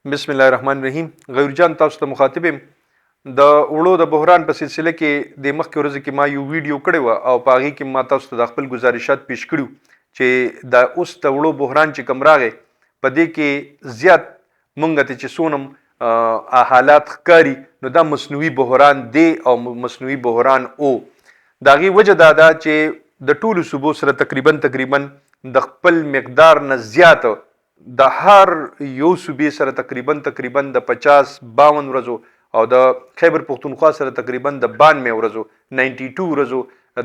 بسم الله الرحمن الرحیم. غیر جان تاسو ته مخاطب یم. د وړو د بحران په سلسله کې د مخکې ورځې کې ما یو ویډیو کړی و او په هغې کې ما تاسو ته د خپل ګزارشات پیش کړي چې د اوس د وړو بحران چې کوم راغی په دې کې زیات مونږ ته چې څونه حالات ښکاري نو دا مصنوعي بحران دی او مصنوعي بحران او د هغې وجه دا ده چې د ټولو صوبو سره تقریبا د خپل مقدار نه زیات د هر یو صوبې سره تقریبا د 50-52 ورځو او د خیبر پختونخوا سره تقریبا د 92 ورځو 92 ورځو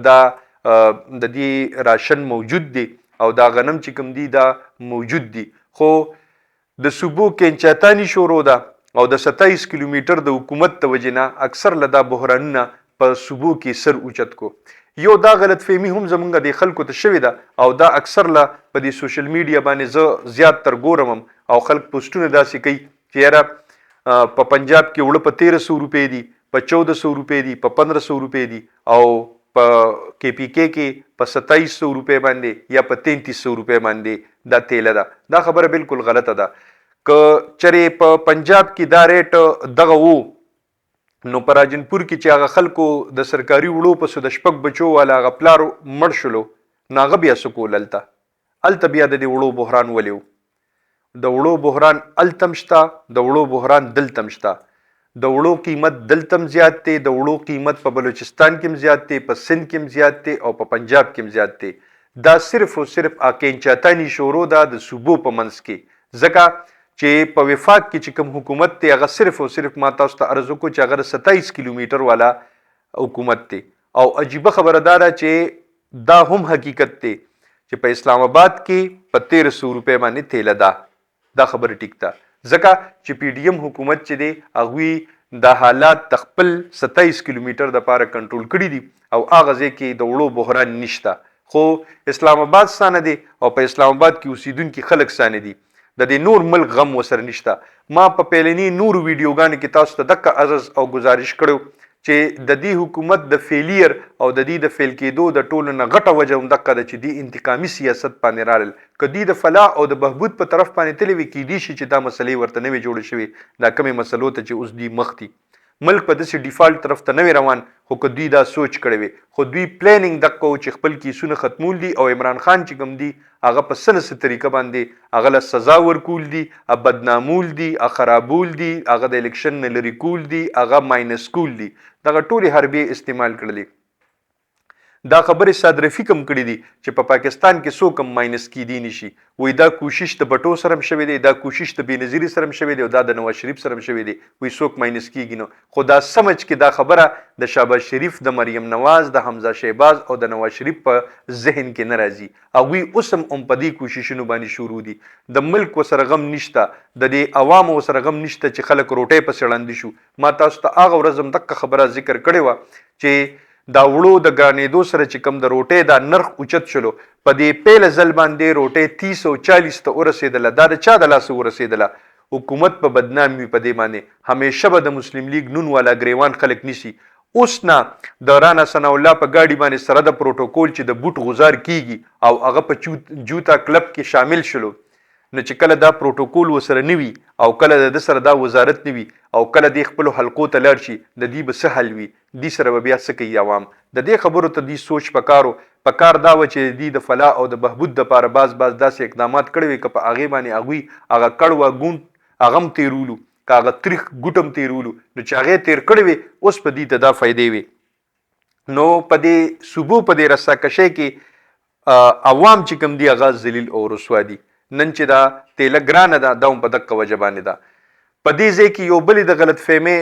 د دې راشن موجود دی او دا غنم چې کوم دی دا موجود دی. خو د صوبو کینچاتانی شروع ده او د 27 کیلومتر د حکومت د وجنه اکثر لدا بحرانونه په صوبو کې سر اوچت کو. یو دا غلط فهمي هم زمونږ د خلکو ته شوې ده او دا اکثر لا په دې سوشل میډیا باندې زه زیات تر ګورم او خلک پوسټونه داسې کوي چې یاره په پنجاب کې وړه په 1300 روپۍ دي، په 1400 روپۍ دي، په 1500 روپۍ دي او په کې پی کې په 2700 روپۍ باندې یا په 3300 روپۍ باندې دا تیله ده. دا خبره بالکل غلطه ده. که چرې په پنجاب کې دا ریټ دغه وو نو په راجنپور کې چې هغه خلکو د سرکاري وړو په د شپږ بچو والا هغه پلار مړ شلو نو هغه بیا څه کول هلته بیا د دې وړو بحران ولې و. د وړو بحران هلته شته، د وړو بحران دلته شته. د وړو قیمت دلته زیات دی، د وړو قیمت په بلوچستان کې زیات دی، په سند کې زیات دی او په پنجاب کې زیات دی. دا صرف او صرف اکینچاتانی شروع ده د صوبو په منځ کې. ځکه چې په وفاق کې چې کوم حکومت دی هغه صرف او صرف ما تاسو ته عرض وکړو چې هغه 27 کیلومتر والا حکومت دی. او عجیبه خبره دا ده چې دا هم حقیقت دی چې په اسلام آباد کې په 1300 روپۍ باندې تیله ده. دا خبره ټیک ده ځکه چې پی ډی ایم حکومت چې دی هغوی د حالات د خپل 27 کیلومتر دپاره کنټرول کړي دي او هغه ځای کې د وړو بحران نشته. خو اسلام آباد سانه دی او په اسلام آباد کې اوسیدونکي خلک سانه دي، د دې نور ملک غم وسره نشته. ما په پیلنی نور ویډیوګانو کې تاسو ته دغه عرض او گزارش کړو چې د دې حکومت د فیلیر او د دې د فیل کېدو د ټولو نه غټه وجه هم دغه ده چې دې انتقامي سیاست باندې رالل. که دې د فلاح او د بهبود په طرف باندې تللی وي کیدای شي چې دا مسلې ورته نه وي جوړې شوې دا کمې مسلو ته چې اوس دوی مخ دي. ملک په داسې ډیفالټ طرف ته نه وي روان، خو که دوی دا سوچ کړی وي خو دوی پلانینګ دغه و چې خپل کیسونه ختمول دي او عمران خان چې کوم دي هغه په څه طریقه باندې هغه له سزا ورکول دي، بدنامول دي، خرابول دي، هغه د الیکشن نه لرې کول دي، هغه ماینس کول دي. دغه ټولې حربې استعمال کړلې. دا خبرې صادرفي کم کړي دي چې په پاکستان کې څوک هم ماینس کیدی نشي. وایي دا کوشش د بټو سره هم شوی دی، دا کوشش د بېنظیري سره هم شوی دی او دا د نواز شریف سره هم شوی دی. وایي څوک ماینس کیږي نو. خو دا سمجھ کې دا خبره د شهباز شریف، د مریم نواز، د حمزه شهباز او د نواز شریف په ذهن کې نه راځي. هغوی اوس هم په دې کوششونو باندې شروع دي. د ملک ورسره غم نشته، د دې عوامو ورسره غم نشته چې خلک روټۍ پسې ړانده شو. ما تاسو ته هغه ورځ هم دغه خبره ذکر کړې وه چې دا وړو د ګرانېدو سره چې کوم د روټۍ دا نرخ اوچت شلو په دې پیله ځل باندې روټۍ 30 او 40 ته ورسېدله. دا د چا د لاسه ورسېدله؟ حکومت په بدنام وي په دې باندې. همیشه به د مسلم لیگ نون والا ګریوان خلک نیسي. اوس نه د رانا ثناء الله په ګاډي باندې سره د پروتوکول چې د بوټ غزار کیږي او هغه په جوتا کلب کې شامل شلو نو چې کله دا پروتوکول وسره نه وي او کله د سره دا وزارت نه وي او کله د خپل حلقو ته لاړ شي د دې به څه حل وي؟ دې سره به بیا څه کوي عوام؟ د دې خبرو ته دې سوچ پکار دا و چې دې د فلاح او د بهبود دپاره باز داسې اقدامات کړي وي که په هغې باندې هغوی هغه کړ ګوند هغه هم تیرولو، که هغه تریخ ګوټ هم تیرولو نو چې هغې تیر کړي وي اوس په دې ته دا فایدې وي. نو په دې صوبو په دې رساکشۍ کې عوام چې کوم دي هغه ذلیل او رسوا دي. نن چې دا تیله ګرانه ده دا هم په دغه وجه باندې ده. په دې ځای کې یو بلې د غلط فهمۍ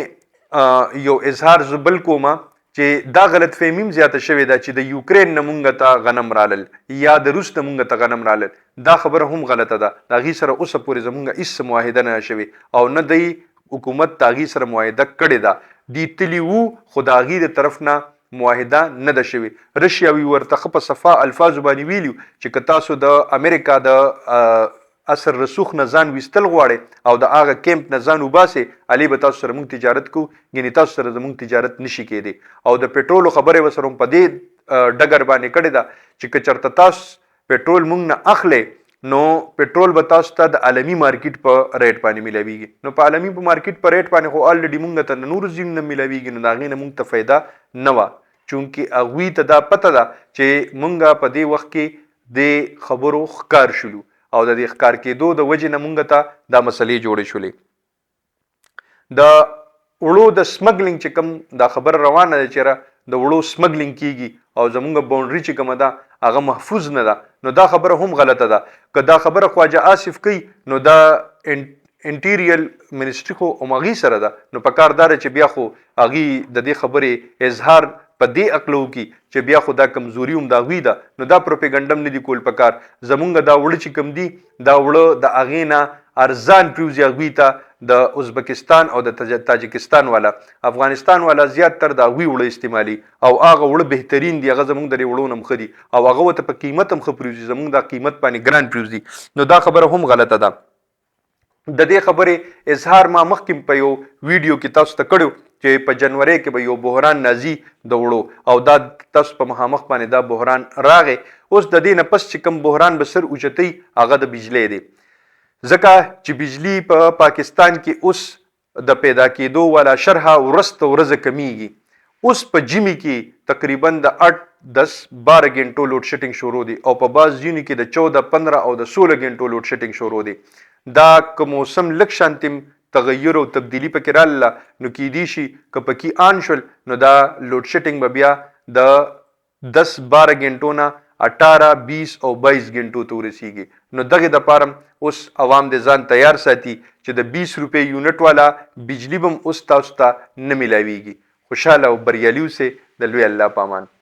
یو اظهار زه بل کومه چې دا غلط فهمي هم زیاته شوې ده چې د یوکرین نه مونږ ته غنم رالل یا د روس نه مونږ ته غنم رالل. دا خبره هم غلطه ده. د هغې سره اوسه پورې زمونږ هېڅ معاهده نه شوې او نه دی حکومت د هغې سره معاهده کړې ده. دوی تلي وو خو د هغې د طرف نه معاهده نه ده شوې. رشیاوي ورته په صفا الفاظو باندې ویلي چې که تاسو د امریکا د اثر رسوخ نه ځان ویستل غواړئ او د هغه کیمپ نه ځان وباسئ علي به تاسو سره موږ تجارت کوو، یعنې تاسو سره زموږ تجارت نشي کېدی. او د پټرولو خبرې ورسره هم په دې ډګر باندې کړې ده چې که چېرته تاسو پټرول موږ نه اخلئ نو پټرول به تاسو ته د عالمي مارکیټ په ریټ باندې ملاویږي. نو په عالمي په مارکیټ په ریټ باندې خو الریډي مونږ ته نور زین نه ملاویږي، نو د هغې نه مونږ ته فایده نه وه، چونکې هغوی ته دا پته ده چې مونږ په دې وخت کې د خبرو ښکار شولو او د دې ښکار کېدو د وجې نه مونږ ته دا مسلې جوړې شولې. د وړو د سمګلینګ چې کوم دا خبر روانه ده چېرې د وړو سمګلینګ کیږي او زمونږ باونډري چې کومه ده هغه محفوظ نه ده، نو دا خبره هم غلطه ده. که دا خبره خواجه آصف کوي نو دا انټیریل منسټري خو همغې سره ده، نو په کار دا ده چې بیا خو هغې د دې خبرې اظهار په دې عقله وکړي چې بیا خو دا کمزوري هم د هغوی ده، نو دا پروپیګنډم نه دي کول په کار. زمونږ دا وړه چې کوم دي دا وړه د هغې نه ارزان پریوزي هغوی ته د ازبکستان او د تاجکستان والا، افغانستان والا زیات تر د هغوی وړه استعمالي او هغه وړه بهترین دي، هغه زمونږ د دې وړو نه هم ښه دي او هغه ورته په قیمت هم ښه پریوزي، زمونږ دا قیمت باندې ګران پریوزي. نو دا خبره هم غلطه ده. د دې خبرې اظهار ما مخکې په یو ویډیو کې تاسو ته کړو چې په جنوري کې به یو بحران نازي د وړو او دا تاسو په مخامخ باندې دا بحران راغی. اوس د دې نه پس چې کوم بحران به سر اوچتوي هغه د بجلی دی، ځکه چې بجلی په پاکستان کې اوس د پیدا کېدو والا شرحه ورځ ته ورځ کمیږي. اوس په ژمي کې تقریبا د 8-10-12 غنټو لوډ شیډینګ شروع دی او په بعض ځینو کې د 14-15 او د 16 غنټو لوډ شیډینګ شروع دی. دا که موسم لږ شانتیم تغیر او تبدیلی پکې راله نو کیدی شي که پکې آن شول نو دا لوډ شیډینګ به بیا د 10-12 غنټو نه 18-20 او 22 غنټو ته ورسیږي. نو دغه د پاره اوس عوام د ځان تیار ساتي چې د 20 روپۍ یونټ والا بجلی بم اوس تاسو ته نه ملاویږي. خوشاله او بریالي اوسئ. د لوی الله په امان.